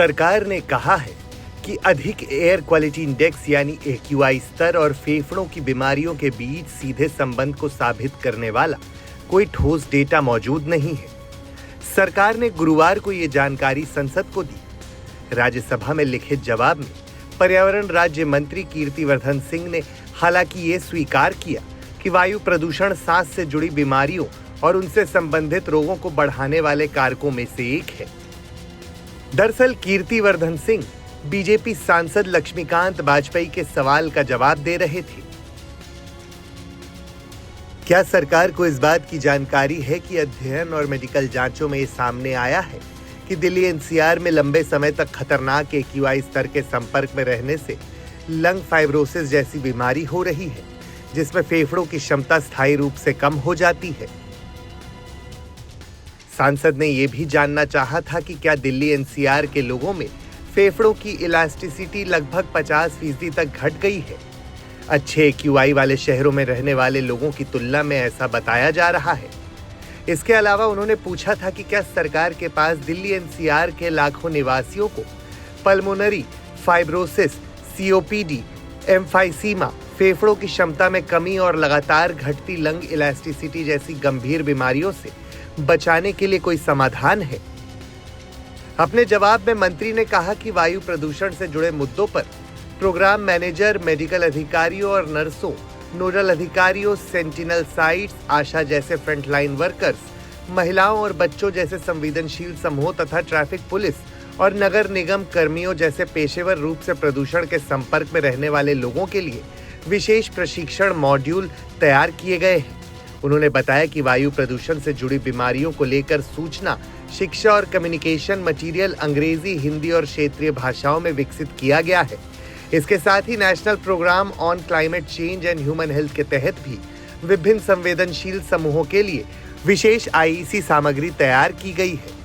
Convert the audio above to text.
सरकार ने कहा है कि अधिक एयर क्वालिटी इंडेक्स यानी AQI स्तर और फेफड़ों की बीमारियों के बीच सीधे संबंध को साबित करने वाला कोई ठोस डेटा मौजूद नहीं है। सरकार ने गुरुवार को ये जानकारी संसद को दी। राज्यसभा में लिखित जवाब में पर्यावरण राज्य मंत्री कीर्तिवर्धन सिंह ने हालांकि ये स्वीकार किया कि वायु प्रदूषण सांस से जुड़ी बीमारियों और उनसे संबंधित रोगों को बढ़ाने वाले कारकों में से एक है। दरअसल कीर्तिवर्धन सिंह बीजेपी सांसद लक्ष्मीकांत वाजपेयी के सवाल का जवाब दे रहे थे। क्या सरकार को इस बात की जानकारी है कि अध्ययन और मेडिकल जांचों में ये सामने आया है कि दिल्ली NCR में लंबे समय तक खतरनाक AQI स्तर के संपर्क में रहने से लंग फाइब्रोसिस जैसी बीमारी हो रही है, जिसमें फेफड़ों की क्षमता स्थायी रूप से कम हो जाती है। सांसद ने यह भी जानना चाहा था कि क्या दिल्ली NCR के लोगों में फेफड़ों की इलास्टिसिटी लगभग 50% तक घट गई है। अच्छे AQI वाले शहरों में रहने वाले लोगों की तुलना में ऐसा बताया जा रहा है। इसके अलावा उन्होंने पूछा था कि क्या सरकार के पास दिल्ली NCR के लाखों निवासियों को पल्मोनरी फाइब्रोसिस, COPD, एम्फाइसीमा, फेफड़ों की क्षमता में कमी और लगातार घटती लंग इलास्टिसिटी जैसी गंभीर बीमारियों से बचाने के लिए कोई समाधान है। अपने जवाब में मंत्री ने कहा कि वायु प्रदूषण से जुड़े मुद्दों पर प्रोग्राम मैनेजर, मेडिकल अधिकारियों और नर्सों, नोडल अधिकारियों, सेंटिनल साइट्स, आशा जैसे फ्रंटलाइन वर्कर्स, महिलाओं और बच्चों जैसे संवेदनशील समूहों तथा ट्रैफिक पुलिस और नगर निगम कर्मियों जैसे पेशेवर रूप से प्रदूषण के संपर्क में रहने वाले लोगों के लिए विशेष प्रशिक्षण मॉड्यूल तैयार किए गए हैं। उन्होंने बताया कि वायु प्रदूषण से जुड़ी बीमारियों को लेकर सूचना, शिक्षा और कम्युनिकेशन मटेरियल अंग्रेजी, हिंदी और क्षेत्रीय भाषाओं में विकसित किया गया है। इसके साथ ही national programme on climate change and human health के तहत भी विभिन्न संवेदनशील समूहों के लिए विशेष IEC सामग्री तैयार की गई है।